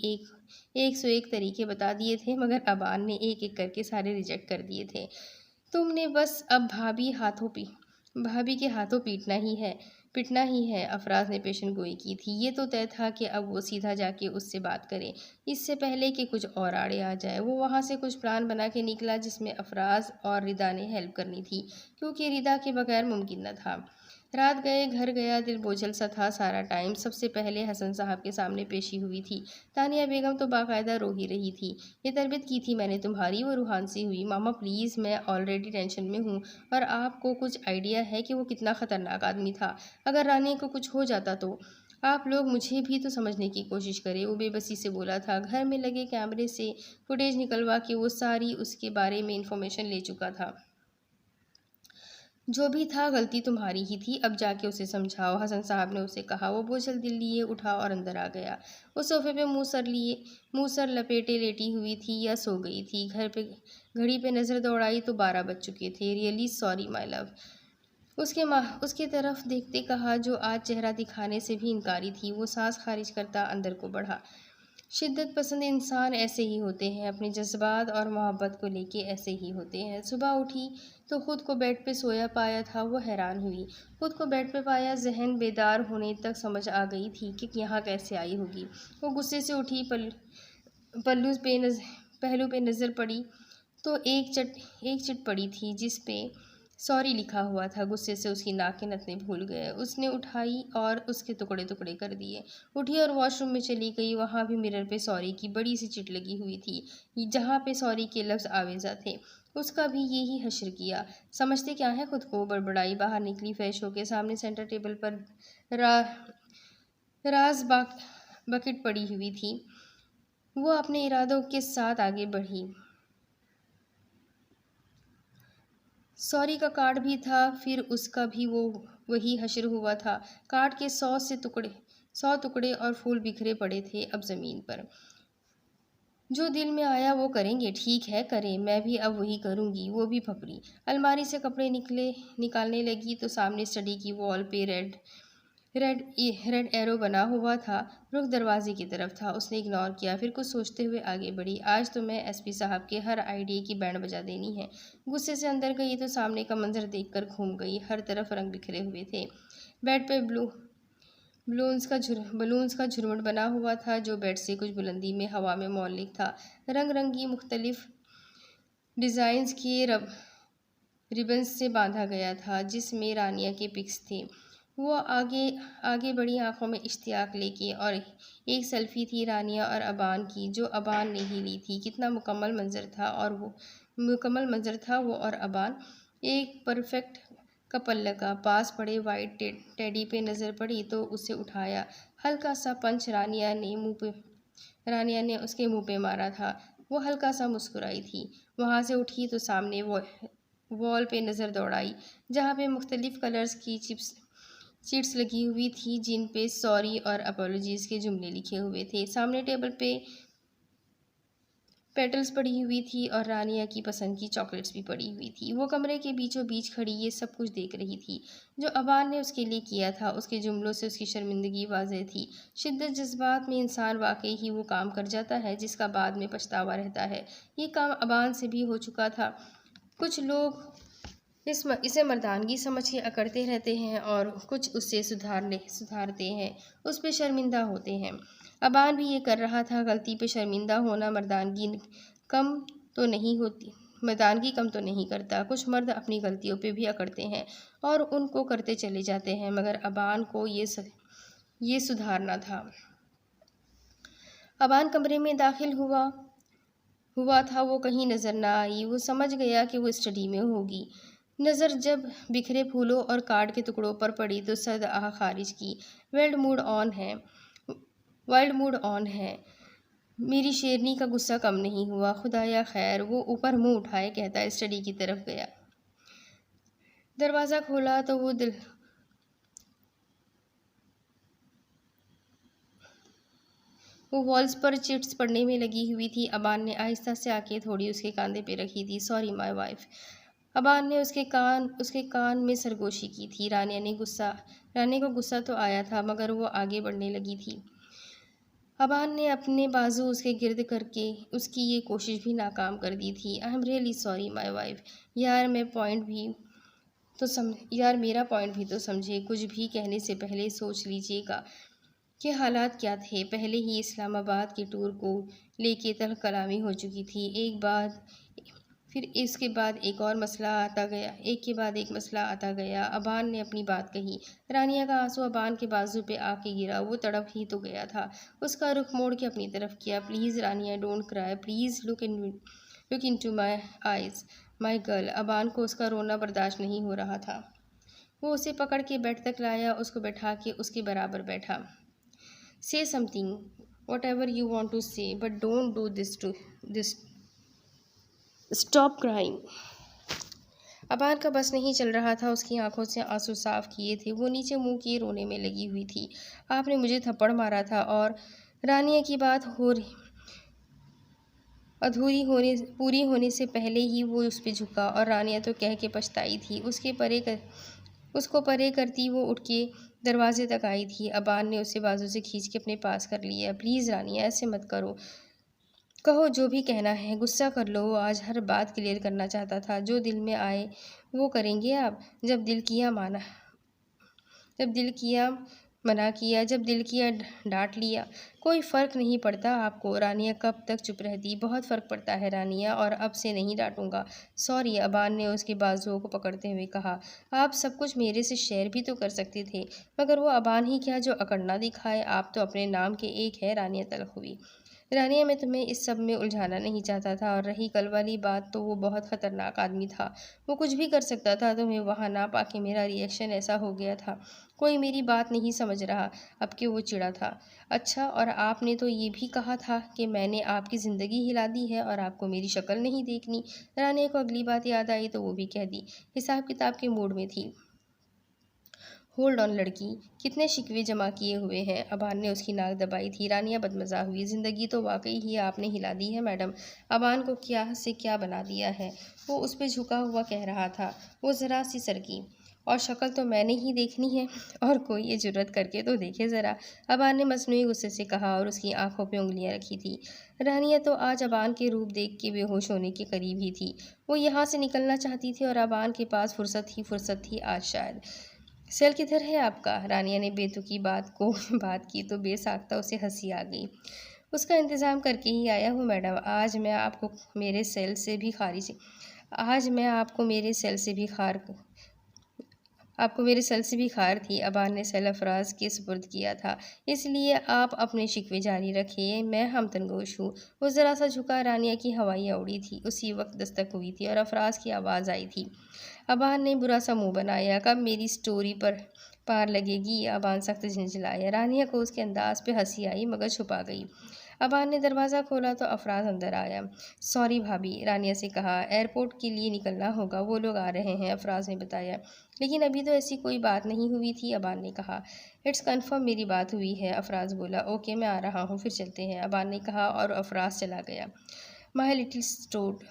एक सौ एक तरीके बता दिए थे, मगर अबान ने एक एक करके सारे रिजेक्ट कर दिए थे। तुमने बस अब भाभी के हाथों पीटना ही है। पिटना ही है, अफराज ने पेशन गोई की थी। ये तो तय था कि अब वो सीधा जाके उससे बात करे, इससे पहले कि कुछ और आड़े आ जाए। वो वहाँ से कुछ प्लान बना के निकला जिसमें अफराज और रिदा ने हेल्प करनी थी, क्योंकि रिदा के बगैर मुमकिन न था। रात गए घर गया, दिल बोझल सा था सारा टाइम। सबसे पहले हसन साहब के सामने पेशी हुई थी। तानिया बेगम तो बाकायदा रो ही रही थी। ये तरबियत की थी मैंने तुम्हारी, वो रूहान सी हुई। मामा प्लीज़, मैं ऑलरेडी टेंशन में हूँ, और आपको कुछ आइडिया है कि वो कितना ख़तरनाक आदमी था? अगर रानी को कुछ हो जाता तो? आप लोग मुझे भी तो समझने की कोशिश करें, वो बेबसी से बोला था। घर में लगे कैमरे से फुटेज निकलवा के वो सारी उसके बारे में इंफॉर्मेशन ले चुका था। जो भी था गलती तुम्हारी ही थी, अब जाके उसे समझाओ, हसन साहब ने उसे कहा। वो बोझल दिल लिए उठा और अंदर आ गया। वो सोफे पे मुंह सर लपेटे लेटी हुई थी या सो गई थी। घड़ी पे नज़र दौड़ाई तो 12 बज चुके थे। रियली सॉरी माय लव, उसके तरफ देखते कहा, जो आज चेहरा दिखाने से भी इनकारी थी। वो सांस खारिज करता अंदर को बढ़ा। शिद्दत पसंद इंसान ऐसे ही होते हैं, अपने जज्बात और मोहब्बत को लेके ऐसे ही होते हैं। सुबह उठी तो खुद को बेड पे सोया पाया था। वो हैरान हुई, खुद को बेड पे पाया। जहन बेदार होने तक समझ आ गई थी कि यहाँ कैसे आई होगी। वो गुस्से से उठी, पल्लू पे नज पहलू पे नज़र पड़ी तो एक चिट पड़ी थी जिस पे सॉरी लिखा हुआ था। गुस्से से उसकी नाक के नथने भूल गए। उसने उठाई और उसके टुकड़े टुकड़े कर दिए। उठी और वॉशरूम में चली गई। वहाँ भी मिरर पे सॉरी की बड़ी सी चिट लगी हुई थी, जहाँ पे सॉरी के लफ्ज़ आवेजा थे। उसका भी यही हश्र किया। समझते क्या है खुद को, बड़बड़ाई। बाहर निकली फ्रेश होके। सामने सेंटर टेबल पर रा, राज बकेट पड़ी हुई थी। वो अपने इरादों के साथ आगे बढ़ी। सॉरी का कार्ड भी था, फिर उसका भी वही हश्र हुआ था। कार्ड के 100 टुकड़े और फूल बिखरे पड़े थे अब ज़मीन पर। जो दिल में आया वो करेंगे, ठीक है करें, मैं भी अब वही करूँगी। वो भी फपड़ी। अलमारी से कपड़े निकालने लगी तो सामने स्टडी की वॉल पे रेड एरो बना हुआ था। रुख दरवाजे की तरफ था। उसने इग्नोर किया, फिर कुछ सोचते हुए आगे बढ़ी। आज तो मैं एसपी साहब के हर आइडिया की बैंड बजा देनी है। गुस्से से अंदर गई तो सामने का मंजर देखकर घूम गई। हर तरफ रंग बिखरे हुए थे। बेड पे बलून्स का झुरमुट बना हुआ था, जो बेड से कुछ बुलंदी में हवा में मौलिक था। रंग रंगी मुख्तलिफ डिज़ाइंस के रिबन्स से बांधा गया था, जिसमें रानिया के पिक्स थे। वो आगे आगे बड़ी आंखों में इश्तियाक लेके, और एक सेल्फी थी रानिया और अबान की, जो अबान ने ही ली थी। कितना मुकम्मल मंजर था वो और अबान, एक परफेक्ट कपल लगा। पास पड़े वाइट टेडी पे नज़र पड़ी तो उसे उठाया। हल्का सा पंच रानिया ने उसके मुंह पे मारा था। वो हल्का सा मुस्कुराई थी। वहाँ से उठी तो सामने वॉल पे नज़र दौड़ाई, जहाँ पे मुख्तलिफ कलर्स की शीट्स लगी हुई थी, जिन पे सॉरी और अपॉलॉजीज़ के जुमले लिखे हुए थे। सामने टेबल पे पेटल्स पड़ी हुई थी और रानिया की पसंद की चॉकलेट्स भी पड़ी हुई थी। वो कमरे के बीचों बीच खड़ी ये सब कुछ देख रही थी, जो अबान ने उसके लिए किया था। उसके जुमलों से उसकी शर्मिंदगी वाज़ेह थी। शिद्दत जज्बात में इंसान वाकई ही वो काम कर जाता है जिसका बाद में पछतावा रहता है। ये काम अबान से भी हो चुका था। कुछ लोग इसे मर्दानगी समझ के अकड़ते रहते हैं और कुछ उससे सुधारते हैं, उस पर शर्मिंदा होते हैं। अबान भी ये कर रहा था। गलती पे शर्मिंदा होना कम तो नहीं होती मर्दानगी कम तो नहीं करता। कुछ मर्द अपनी गलतियों पे भी अकड़ते हैं और उनको करते चले जाते हैं, मगर अबान को ये सुधारना था। अबान कमरे में दाखिल हुआ था। वो कहीं नज़र ना आई। वो समझ गया कि वो स्टडी में होगी। नज़र जब बिखरे फूलों और कार्ड के टुकड़ों पर पड़ी तो सर्द आह खारिज की। वाइल्ड मूड ऑन है। मेरी शेरनी का गुस्सा कम नहीं हुआ। खुदाया खैर। वो ऊपर मुंह उठाए कहता स्टडी की तरफ गया। दरवाज़ा खोला तो वो वॉल्स पर चिट्स पढ़ने में लगी हुई थी। अबान ने आहिस्ता से आके थोड़ी उसके कंधे पे रखी थी। Sorry my wife. अबान ने उसके कान में सरगोशी की थी। रानी को गुस्सा तो आया था, मगर वो आगे बढ़ने लगी थी। अबान ने अपने बाजू उसके गिर्द करके उसकी ये कोशिश भी नाकाम कर दी थी। I am really sorry my wife. यार मैं पॉइंट भी तो यार मेरा पॉइंट भी तो समझे। कुछ भी कहने से पहले सोच लीजिएगा कि हालात क्या थे। पहले ही इस्लामाबाद के टूर को लेके तहलकलामी हो चुकी थी। एक बाद फिर इसके बाद एक और मसला आता गया, एक के बाद एक मसला आता गया। अबान ने अपनी बात कही। रानिया का आंसू अबान के बाजू पे आके गिरा। वो तड़प ही तो गया था। उसका रुख मोड़ के अपनी तरफ किया। Please Rania, don't cry, please look into my eyes my girl. Aban को उसका रोना बर्दाश्त नहीं हो रहा था। वो उसे पकड़ के बेड तक लाया, उसको बैठा के उसके बराबर बैठा। Say something, whatever you want to say, but don't do this stop crying. Abaan का बस नहीं चल रहा था। उसकी आंखों से आंसू साफ किए थे। वो नीचे मुंह किए रोने में लगी हुई थी। आपने मुझे थप्पड़ मारा था और रानिया की बात पूरी होने से पहले ही वो उस पर झुका और रानिया तो कह के पछताई थी। उसको परे करती वो उठ के दरवाजे तक आई थी। अबान ने उसे बाजू से खींच के अपने पास कर लिया। प्लीज़ रानिया, ऐसे मत करो, कहो जो भी कहना है, गुस्सा कर लो। वो आज हर बात क्लियर करना चाहता था। जो दिल में आए वो करेंगे आप। जब दिल किया मना किया, जब दिल किया डांट लिया। कोई फ़र्क नहीं पड़ता आपको। रानिया कब तक चुप रहती? बहुत फ़र्क पड़ता है रानिया, और अब से नहीं डांटूंगा। सॉरी, अबान ने उसके बाजुओं को पकड़ते हुए कहा। आप सब कुछ मेरे से शेयर भी तो कर सकते थे। मगर वो अबान ही क्या जो अकड़ना दिखाए। आप तो अपने नाम के एक है। रानिया तल्ख हुई। रानिया, मैं तुम्हें इस सब में उलझाना नहीं चाहता था। और रही कल वाली बात, तो वो बहुत ख़तरनाक आदमी था। वो कुछ भी कर सकता था। तुम्हें वहाँ ना पाके मेरा रिएक्शन ऐसा हो गया था। कोई मेरी बात नहीं समझ रहा। अब कि वो चिढ़ा था। अच्छा, और आपने तो ये भी कहा था कि मैंने आपकी ज़िंदगी हिला दी है और आपको मेरी शक्ल नहीं देखनी। रानिया को अगली बात याद आई तो वो भी कह दी। हिसाब किताब के मूड में थी। होल्ड ऑन लड़की, कितने शिकवे जमा किए हुए हैं। अबान ने उसकी नाक दबाई थी। रानिया बदमज़ा हुई। ज़िंदगी तो वाकई ही आपने हिला दी है मैडम। अबान को क्या से क्या बना दिया है। वो उस पर झुका हुआ कह रहा था। वो ज़रा सी सरकी। और शक्ल तो मैंने ही देखनी है, और कोई ये जुर्रत करके तो देखे ज़रा। अबान ने मसनूई गुस्से से कहा और उसकी आंखों पे उंगलियां रखी थी। रानिया तो आज अबान के रूप देख के बेहोश होने के करीब ही थी। वो यहाँ से निकलना चाहती थी और अबान के पास फुर्सत थी आज शायद। सेल किधर है आपका? रानिया ने बेतुकी बात की तो बेसाख्ता उसे हंसी आ गई। उसका इंतज़ाम करके ही आया हूँ मैडम। आज मैं आपको मेरे सेल से भी खारिज आज मैं आपको मेरे सेल से भी खार थी। अबान ने सेल अफराज के सुपुर्द किया था। इसलिए आप अपने शिकवे जारी रखिए, मैं हमतनगोश हूँ। वो ज़रा सा झुका। रानिया की हवाइयाँ उड़ी थी। उसी वक्त दस्तक हुई थी और अफराज की आवाज़ आई थी। अबान ने बुरा सा मुंह बनाया। कब मेरी स्टोरी पर पार लगेगी? अबान सख्त झिंझलाया। रानिया को उसके अंदाज पे हंसी आई मगर छुपा गई। अबान ने दरवाज़ा खोला तो अफराज अंदर आया। सॉरी भाभी, रानिया से कहा, एयरपोर्ट के लिए निकलना होगा, वो लोग आ रहे हैं, अफराज ने बताया। लेकिन अभी तो ऐसी कोई बात नहीं हुई थी, अबान ने कहा। इट्स कन्फर्म मेरी बात हुई है, अफराज बोला। ओके, मैं आ रहा हूँ, फिर चलते हैं, अबान ने कहा और अफराज चला गया। माई लिटिल स्टोड,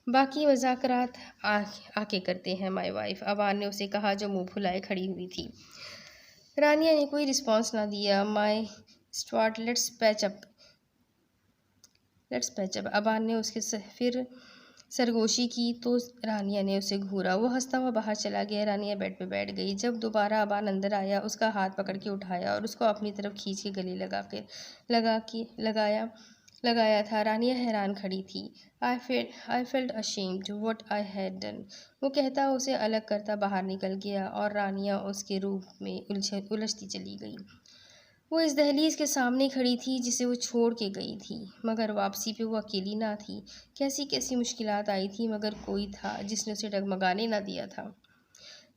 बाकी मुज़ाकरात आके करते हैं माई वाइफ, अबान ने उसे कहा जो मुंह फुलाए खड़ी हुई थी। रानिया ने कोई रिस्पॉन्स ना दिया। My Stuart, let's patch up. Abaan ने उसके फिर सरगोशी की तो रानिया ने उसे घूरा। वो हंसता हुआ बाहर चला गया। रानिया बेड पे बैठ गई। जब दोबारा अबान अंदर आया, उसका हाथ पकड़ के उठाया और उसको अपनी तरफ खींच के गले लगाया था। रानिया हैरान खड़ी थी। I felt ashamed what I had done, वो कहता उसे अलग करता बाहर निकल गया और रानिया उसके रूप में उलझती चली गई। वो इस दहलीज के सामने खड़ी थी जिसे वो छोड़ के गई थी, मगर वापसी पे वो अकेली ना थी। कैसी कैसी मुश्किलात आई थी, मगर कोई था जिसने उसे डगमगाने ना दिया था।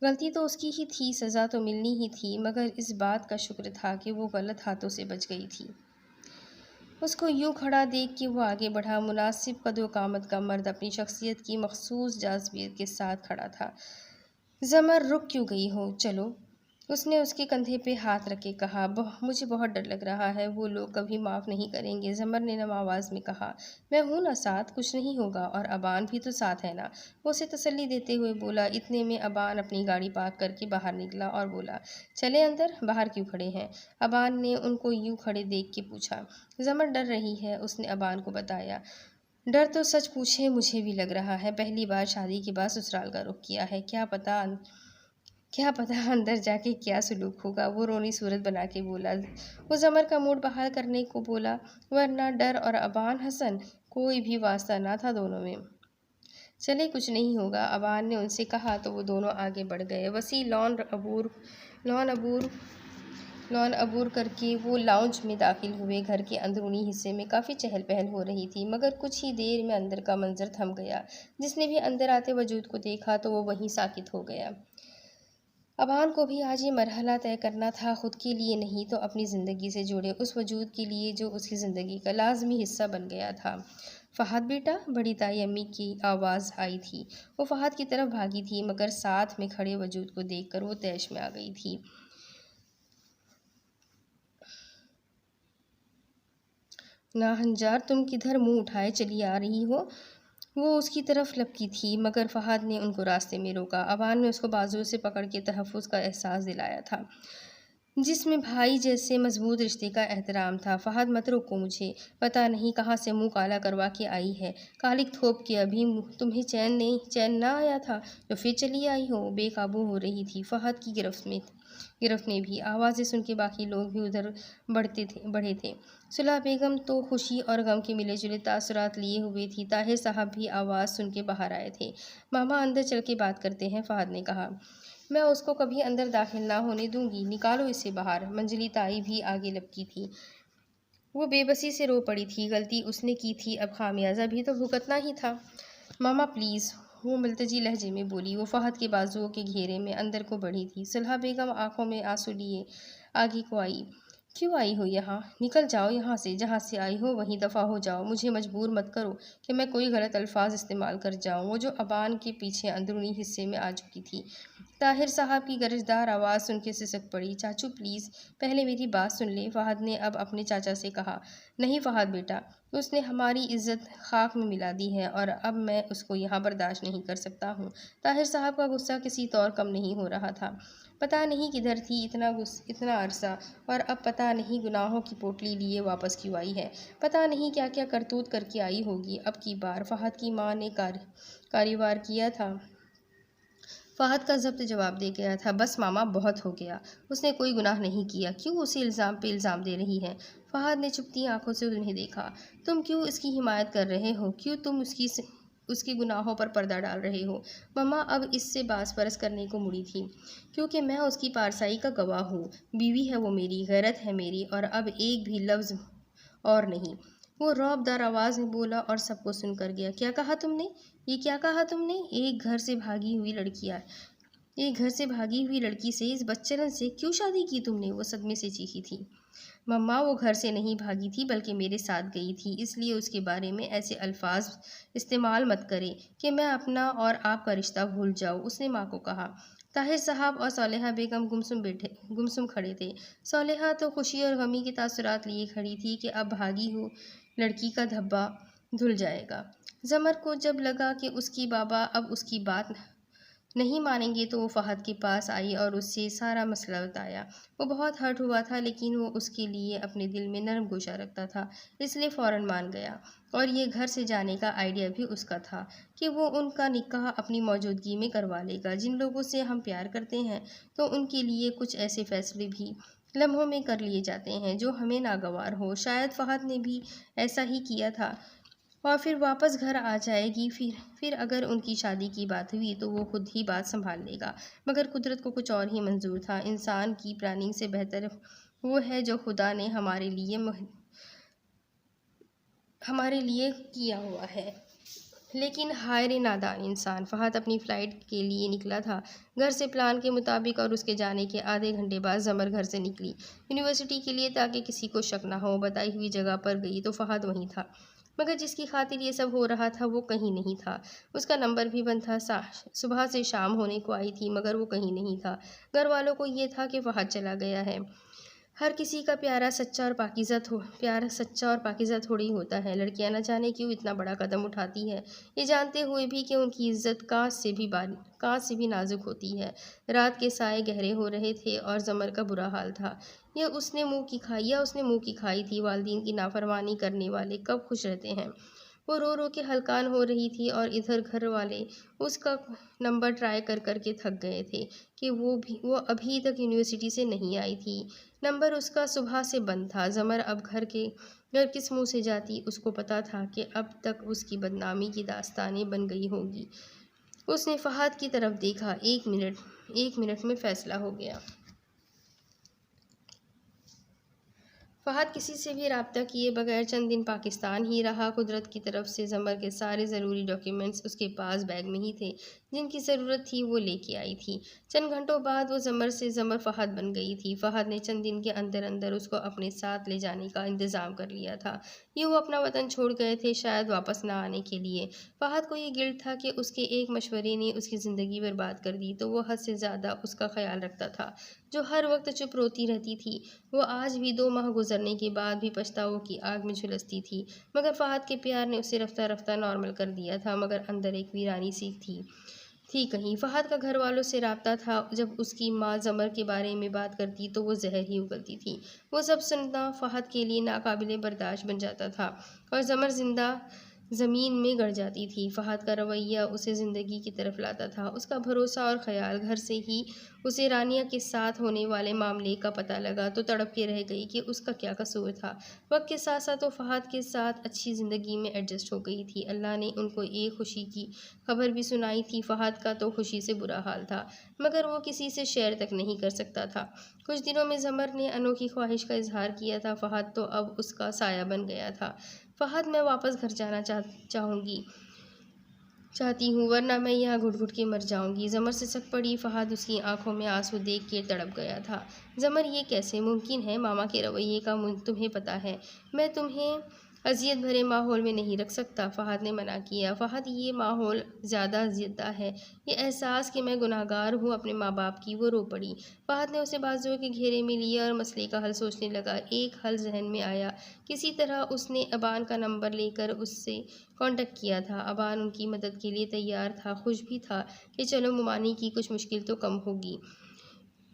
गलती तो उसकी ही थी, सज़ा तो मिलनी ही थी, मगर इस बात का शुक्र था कि वो गलत हाथों से बच गई थी। उसको यूं खड़ा देख के वो आगे बढ़ा। मुनासिब कदो कामत का मर्द अपनी शख्सियत की मखसूस जाज़बियत के साथ खड़ा था। ज़मर, रुक क्यों गई हो? चलो, उसने उसके कंधे पे हाथ रख के कहा। मुझे बहुत डर लग रहा है, वो लोग कभी माफ़ नहीं करेंगे, ज़मर ने नम आवाज़ में कहा। मैं हूँ ना साथ, कुछ नहीं होगा, और अबान भी तो साथ है ना, वो उसे तसल्ली देते हुए बोला। इतने में अबान अपनी गाड़ी पार्क करके बाहर निकला और बोला, चले अंदर, बाहर क्यों खड़े हैं? अबान ने उनको यूं खड़े देख के पूछा। ज़मर डर रही है, उसने अबान को बताया। डर तो सच पूछे मुझे भी लग रहा है। पहली बार शादी के बाद ससुराल का रुख किया है। क्या पता अंदर जाके क्या सुलूक होगा। वो रोनी सूरत बना के बोला। वो जमर का मूड बहाल करने को बोला, वरना डर और अबान हसन कोई भी वास्ता ना था दोनों में। चले कुछ नहीं होगा, अबान ने उनसे कहा तो वो दोनों आगे बढ़ गए। वसी लॉन अबूर लॉन अबूर करके वो लाउंज में दाखिल हुए। घर के अंदरूनी हिस्से में काफ़ी चहल पहल हो रही थी, मगर कुछ ही देर में अंदर का मंजर थम गया। जिसने भी अंदर आते वजूद को देखा तो वो वहीं साकित हो गया। अबान को भी आज ये मरहला तय करना था, खुद के लिए नहीं तो अपनी ज़िंदगी से जुड़े उस वजूद के लिए जो उसकी ज़िंदगी का लाजमी हिस्सा बन गया था। फ़हद बेटा, बड़ी ताई अम्मी की आवाज़ आई थी। वो फ़हद की तरफ भागी थी, मगर साथ में खड़े वजूद को देखकर वो तैश में आ गई थी। नाहंजार, तुम किधर मुंह उठाए चली आ रही हो? वो उसकी तरफ लपकी थी, मगर फ़हद ने उनको रास्ते में रोका। अबान ने उसको बाजुओं से पकड़ के तहफ़्फ़ुज़ का एहसास दिलाया था, जिसमें भाई जैसे मजबूत रिश्ते का एहतराम था। फ़हद, मत रोको मुझे, पता नहीं कहाँ से मुंह काला करवा के आई है। कालिक थोप के अभी तुम्हें चैन ना आया था तो फिर चली आई हो। बेकाबू हो रही थी फ़हद की गिरफ्त में भी। आवाज़ें सुन के बाकी लोग भी उधर बढ़े थे। सुलह बेगम तो खुशी और गम के मिले जुले तासुरात लिए हुए थी। ताहिर साहब भी आवाज़ सुन के बाहर आए थे। मामा अंदर चल के बात करते हैं, फ़हद ने कहा। मैं उसको कभी अंदर दाखिल ना होने दूंगी, निकालो इसे बाहर। मंजली ताई भी आगे लपकी थी। वो बेबसी से रो पड़ी थी। गलती उसने की थी, अब खामियाजा भी तो भुगतना ही था। मामा प्लीज़, वो मुल्तजी लहजे में बोली। वो फ़हद के बाजुओं के घेरे में अंदर को बढ़ी थी। सुलह बेगम आंखों में आंसू लिए आगे को आई। क्यों आई हो यहाँ? निकल जाओ यहाँ से, जहाँ से आई हो वहीं दफ़ा हो जाओ। मुझे मजबूर मत करो कि मैं कोई गलत अल्फाज इस्तेमाल कर जाऊँ। वो जो अबान के पीछे अंदरूनी हिस्से में आ चुकी थी। ताहिर साहब की गरजदार आवाज़ सुन के सिसक पड़ी। चाचू प्लीज़, पहले मेरी बात सुन ले, फ़हद ने अब अपने चाचा से कहा। नहीं फ़हद बेटा, उसने हमारी इज्जत खाक में मिला दी है और अब मैं उसको यहाँ बर्दाश्त नहीं कर सकता हूँ। ताहिर साहब का गुस्सा किसी तौर कम नहीं हो रहा था। पता नहीं किधर थी इतना अरसा, और अब पता नहीं गुनाहों की पोटली लिए वापस क्यों आई है। पता नहीं क्या क्या करतूत करके आई होगी। अब की बार फ़हद की माँ ने कारीवार किया था। फ़हद का ज़ब्त जवाब दे गया था। बस मामा, बहुत हो गया। उसने कोई गुनाह नहीं किया, क्यों उसे इल्ज़ाम पे इल्ज़ाम दे रही है? फ़हद ने चुपती आंखों से उन्हें देखा। तुम क्यों इसकी हिमायत कर रहे हो? क्यों तुम उसके गुनाहों पर पर्दा डाल रहे हो? मम्मा अब इससे बास परस करने को मुड़ी थी। क्योंकि मैं उसकी पारसाई का गवाह हूँ। बीवी है वो मेरी, गैरत है मेरी, और अब एक भी लफ्ज़ और नहीं। वो रौबदार आवाज़ में बोला और सबको सुनकर गया। क्या कहा तुमने? ये क्या कहा तुमने? एक घर से भागी लड़की से, इस बच्चन से क्यों शादी की तुमने? वो सदमे से चीखी थी। मम्मा, वो घर से नहीं भागी थी बल्कि मेरे साथ गई थी, इसलिए उसके बारे में ऐसे अल्फाज इस्तेमाल मत करें कि मैं अपना और आपका रिश्ता भूल जाऊँ, उसने माँ को कहा। ताहिर साहब और सौलेहा बेगम गुमसुम खड़े थे। सौलेहा तो खुशी और गमी के तासुरात लिए खड़ी थी कि अब भागी हो लड़की का धब्बा धुल जाएगा। जमर को जब लगा कि उसकी बाबा अब उसकी बात नहीं मानेंगे तो वो फ़हद के पास आई और उससे सारा मसला बताया। वो बहुत हर्ट हुआ था, लेकिन वो उसके लिए अपने दिल में नरम गोशा रखता था, इसलिए फ़ौरन मान गया। और ये घर से जाने का आइडिया भी उसका था कि वो उनका निकाह अपनी मौजूदगी में करवा लेगा। जिन लोगों से हम प्यार करते हैं तो उनके लिए कुछ ऐसे फ़ैसले भी लम्हों में कर लिए जाते हैं जो हमें नागवार हो। शायद फ़हद ने भी ऐसा ही किया था और फिर वापस घर आ जाएगी। फिर अगर उनकी शादी की बात हुई तो वो खुद ही बात संभाल लेगा। मगर कुदरत को कुछ और ही मंजूर था। इंसान की प्लानिंग से बेहतर वो है जो खुदा ने हमारे लिए किया हुआ है। लेकिन हाय रे नादान इंसान। फ़हद अपनी फ़्लाइट के लिए निकला था घर से प्लान के मुताबिक, और उसके जाने के आधे घंटे बाद ज़मर घर से निकली यूनिवर्सिटी के लिए, ताकि किसी को शक ना हो। बताई हुई जगह पर गई तो फ़हद वहीं था, मगर जिसकी खातिर ये सब हो रहा था वो कहीं नहीं था। उसका नंबर भी बंद था। सुबह से शाम होने को आई थी मगर वो कहीं नहीं था। घर वालों को ये था कि फ़हद चला गया है। हर किसी का प्यार सच्चा और पाकीज़ा थोड़ी होता है। लड़कियां न जाने क्यों इतना बड़ा कदम उठाती है, ये जानते हुए भी कि उनकी इज्जत कांच से भी नाजुक होती है। रात के साए गहरे हो रहे थे और ज़मर का बुरा हाल था। या उसने मुंह की खाई थी। वालिदैन की नाफरमानी करने वाले कब खुश रहते हैं? वो रो रो के हलकान हो रही थी और इधर घर वाले उसका नंबर ट्राई कर कर के थक गए थे कि वो अभी तक यूनिवर्सिटी से नहीं आई थी। नंबर उसका सुबह से बंद था। ज़मर अब घर किस मुंह से जाती, उसको पता था कि अब तक उसकी बदनामी की दास्तानें बन गई होगी। उसने फहद की तरफ देखा। 1 मिनट में फैसला हो गया। फहद किसी से भी रब्ता किए बगैर चंद दिन पाकिस्तान ही रहा। कुदरत की तरफ से ज़मर के सारे ज़रूरी डॉक्यूमेंट्स उसके पास बैग में ही थे। जिनकी ज़रूरत थी वो लेके आई थी। चंद घंटों बाद वो ज़मर फहद बन गई थी। फहद ने चंद दिन के अंदर अंदर उसको अपने साथ ले जाने का इंतज़ाम कर लिया था। ये वो अपना वतन छोड़ गए थे, शायद वापस ना आने के लिए। फहद को ये गिल्ट था कि उसके एक मशवरे ने उसकी ज़िंदगी बर्बाद कर दी, तो वो हद से ज़्यादा उसका ख्याल रखता था। जो हर वक्त चुप रोती रहती थी, वो आज भी 2 माह गुजरने के बाद भी पछतावों की आग में झुलसती थी। मगर फहद के प्यार ने उसे रफ्ता रफ्ता नॉर्मल कर दिया था, मगर अंदर एक वीरानी सी थी कहीं। फहद का घर वालों से राब्ता था। जब उसकी माँ ज़मर के बारे में बात करती तो वो जहर ही उगलती थी। वो सब सुनना फ़हद के लिए नाकाबिले बर्दाश्त बन जाता था और ज़मर जिंदा ज़मीन में गड़ जाती थी। फ़हद का रवैया उसे ज़िंदगी की तरफ लाता था। उसका भरोसा और ख्याल। घर से ही उसे रानिया के साथ होने वाले मामले का पता लगा तो तड़प के रह गई कि उसका क्या कसूर था। वक्त के साथ साथ वो फ़हद के साथ अच्छी ज़िंदगी में एडजस्ट हो गई थी। अल्लाह ने उनको एक खुशी की खबर भी सुनाई थी। फ़हद का तो खुशी से बुरा हाल था, मगर वो किसी से शेयर तक नहीं कर सकता था। कुछ दिनों में ज़मर ने अनोखी ख्वाहिश का इजहार किया था। फ़हद तो अब उसका साया बन गया था। फ़हद, मैं वापस घर जाना चाहती हूँ, वरना मैं यहाँ घुट घुट के मर जाऊंगी। ज़मर सिसक पड़ी। फ़हद उसकी आंखों में आंसू देख के तड़प गया था। ज़मर, ये कैसे मुमकिन है? मामा के रवैये का तुम्हें पता है। मैं तुम्हें अजियत भरे माहौल में नहीं रख सकता। फ़हद ने मना किया। फ़हद, ये माहौल ज़्यादा अजियतदा है। ये एहसास कि मैं गुनाहगार हूँ अपने माँ बाप की। वो रो पड़ी। फ़हद ने उसे बाजुओं के घेरे में लिया और मसले का हल सोचने लगा। एक हल जहन में आया। किसी तरह उसने अबान का नंबर लेकर उससे कांटेक्ट किया था। अबान उनकी मदद के लिए तैयार था, खुश भी था कि चलो मुमानी की कुछ मुश्किल तो कम होगी।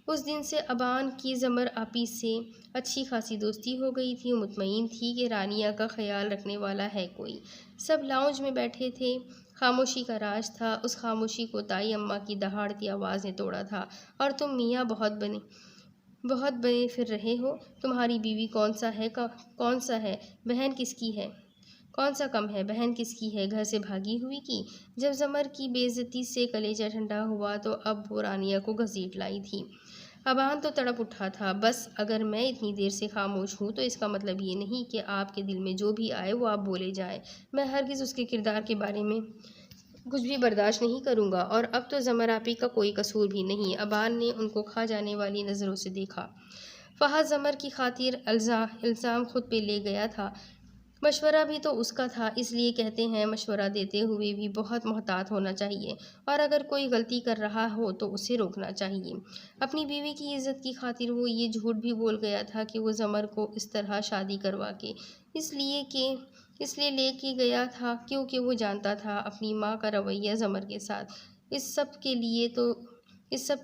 उस दिन से अबान की ज़मर आपी से अच्छी खासी दोस्ती हो गई थी। वो मुतमईन थी कि रानिया का ख्याल रखने वाला है कोई। सब लाउंज में बैठे थे। खामोशी का राज था। उस खामोशी को ताई अम्मा की दहाड़ती आवाज़ ने तोड़ा था। और तुम मियाँ बहुत बने फिर रहे हो। तुम्हारी बीवी कौन सा है? बहन किसकी है? कौन सा कम है? बहन किसकी है? घर से भागी हुई की? जब ज़मर की बेइज्जती से कलेजा ठंडा हुआ तो अब वो रानिया को घसीट लाई थी। अबान तो तड़प उठा था। बस, अगर मैं इतनी देर से खामोश हूँ तो इसका मतलब ये नहीं कि आपके दिल में जो भी आए वो आप बोले जाए। मैं हरगिज़ उसके किरदार के बारे में कुछ भी बर्दाश्त नहीं करूँगा। और अब तो ज़मर आपी का कोई कसूर भी नहीं। अबान ने उनको खा जाने वाली नज़रों से देखा। फ़हद ज़मर की खातिर इल्ज़ाम खुद पे ले गया था। मशवरा भी तो उसका था। इसलिए कहते हैं मशवरा देते हुए भी बहुत मोहतात होना चाहिए, और अगर कोई गलती कर रहा हो तो उसे रोकना चाहिए। अपनी बीवी की इज्जत की खातिर वो ये झूठ भी बोल गया था कि वो ज़मर को इस तरह शादी करवा के इसलिए लेके गया था क्योंकि वो जानता था अपनी माँ का रवैया ज़मर के साथ। इस सब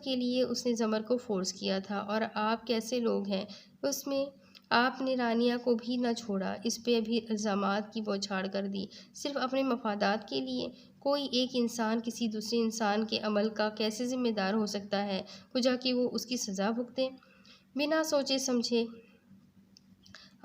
के लिए उसने ज़मर को फोर्स किया था। और आप कैसे लोग हैं उसमें आपने रानिया को भी न छोड़ा। इस पे भी इल्ज़ामात की बौछार कर दी, सिर्फ अपने मफादात के लिए। कोई एक इंसान किसी दूसरे इंसान के अमल का कैसे ज़िम्मेदार हो सकता है खुजा कि वो उसकी सज़ा भुगते? बिना सोचे समझे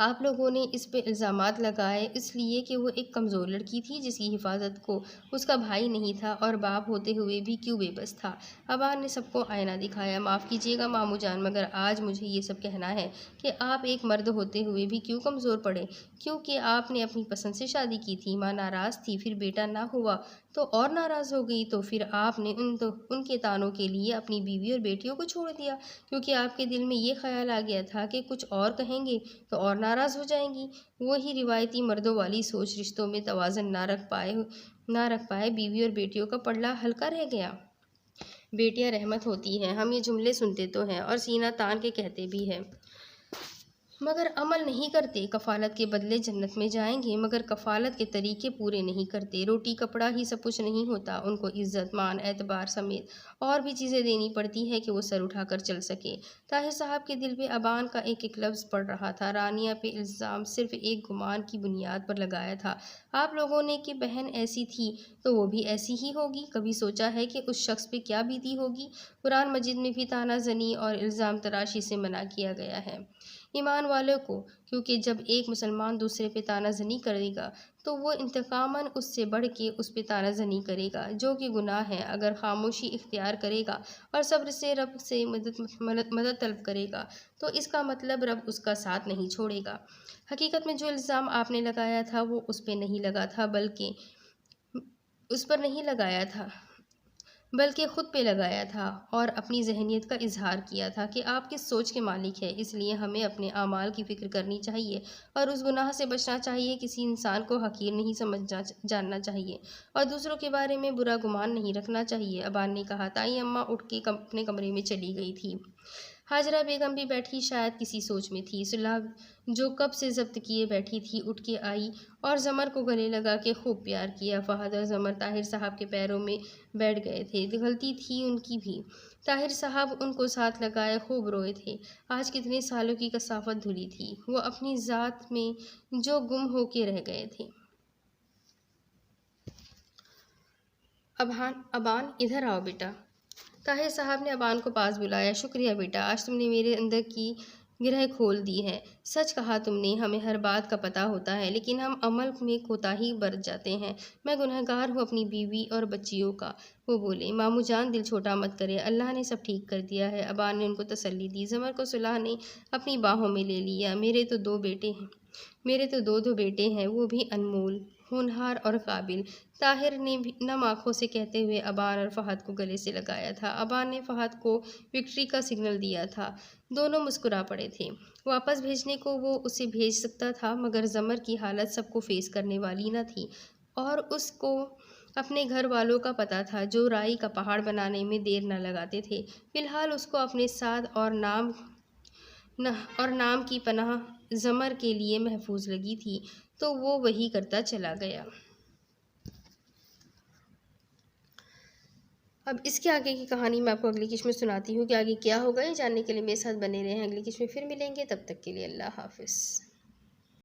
आप लोगों ने इस पे इल्ज़ामात लगाए इसलिए कि वो एक कमज़ोर लड़की थी जिसकी हिफाजत को उसका भाई नहीं था, और बाप होते हुए भी क्यों बेबस था। अबान ने सबको आईना दिखाया। माफ़ कीजिएगा मामू जान, मगर आज मुझे ये सब कहना है कि आप एक मर्द होते हुए भी क्यों कमज़ोर पड़े? क्योंकि आपने अपनी पसंद से शादी की थी। माँ नाराज़ थी, फिर बेटा ना हुआ तो और नाराज़ हो गई, तो फिर आपने उनके तानों के लिए अपनी बीवी और बेटियों को छोड़ दिया, क्योंकि आपके दिल में ये ख्याल आ गया था कि कुछ और कहेंगे तो और नाराज़ हो जाएंगी। वही रिवायती मर्दों वाली सोच रिश्तों में तवाज़ुन ना रख पाए बीवी और बेटियों का पलड़ा हल्का रह गया। बेटियां रहमत होती हैं, हम ये जुमले सुनते तो हैं और सीना तान के कहते भी हैं, मगर अमल नहीं करते, कफ़ालत के बदले जन्नत में जाएंगे मगर कफ़ालत के तरीके पूरे नहीं करते। रोटी कपड़ा ही सब कुछ नहीं होता, उनको इज़्ज़त मान एतबार समेत और भी चीज़ें देनी पड़ती है कि वो सर उठाकर चल सके। ताहिर साहब के दिल पे अबान का एक एक लफ्ज़ पड़ रहा था। रानिया पे इल्ज़ाम सिर्फ एक गुमान की बुनियाद पर लगाया था। आप लोगों ने कि बहन ऐसी थी तो वो भी ऐसी ही होगी, कभी सोचा है कि उस शख्स पे क्या बीती होगी? कुरान मजीद में भी ताना ज़नी और इल्ज़ाम तराशी से मना किया गया है ईमान वालों को, क्योंकि जब एक मुसलमान दूसरे पे तानाज़नी करेगा तो वो इंतकामन उससे बढ़ के उस पे तानाज़नी करेगा जो कि गुनाह है। अगर खामोशी इख्तियार करेगा और सब्र से रब से मदद तलब करेगा तो इसका मतलब रब उसका साथ नहीं छोड़ेगा। हकीकत में जो इल्ज़ाम आपने लगाया था वो उस पे नहीं लगा था, बल्कि उस पर नहीं लगाया था बल्कि ख़ुद पे लगाया था और अपनी ज़हनियत का इजहार किया था कि आप किस सोच के मालिक हैं। इसलिए हमें अपने आमाल की फ़िक्र करनी चाहिए और उस गुनाह से बचना चाहिए। किसी इंसान को हकीर नहीं समझना जानना चाहिए और दूसरों के बारे में बुरा गुमान नहीं रखना चाहिए। अबान ने कहा। ताई अम्मा उठ के अपने कमरे में चली गई थी। हाजरा बेगम भी बैठी शायद किसी सोच में थी। सुलह जो कब से जब्त किए बैठी थी उठ के आई और ज़मर को गले लगा के खूब प्यार किया। फहद और ज़मर ताहिर साहब के पैरों में बैठ गए थे। गलती थी उनकी भी। ताहिर साहब उनको साथ लगाए खूब रोए थे। आज कितने सालों की कसाफत धुली थी। वो अपनी ज़ात में जो गुम होके रह गए थे। अबान इधर आओ बेटा। ताहिर साहब ने अबान को पास बुलाया। शुक्रिया बेटा, आज तुमने मेरे अंदर की गिरह खोल दी है। सच कहा तुमने, हमें हर बात का पता होता है लेकिन हम अमल में कोताही बरत जाते हैं। मैं गुनहगार हूँ अपनी बीवी और बच्चियों का। वो बोले। मामू जान दिल छोटा मत करे, अल्लाह ने सब ठीक कर दिया है। अबान ने उनको तसल्ली दी। ज़मर को सुलह ने अपनी बाहों में ले लिया। मेरे तो दो बेटे हैं, वो भी अनमोल, होनहार और काबिल। ताहिर ने भी नम आँखों से कहते हुए अबान और फ़हद को गले से लगाया था। अबान ने फ़हद को विक्ट्री का सिग्नल दिया था। दोनों मुस्कुरा पड़े थे। वापस भेजने को वो उसे भेज सकता था मगर ज़मर की हालत सबको फेस करने वाली न थी और उसको अपने घर वालों का पता था जो राई का पहाड़ बनाने में देर न लगाते थे। फ़िलहाल उसको अपने साथ और नाम की पनाह ज़मर के लिए महफूज लगी थी तो वो वही करता चला गया। अब इसके आगे की कहानी मैं आपको अगली किस्त में सुनाती हूँ कि आगे क्या होगा। ये जानने के लिए मेरे साथ बने रहें। अगली किस्त में फिर मिलेंगे, तब तक के लिए अल्लाह हाफ़िज़।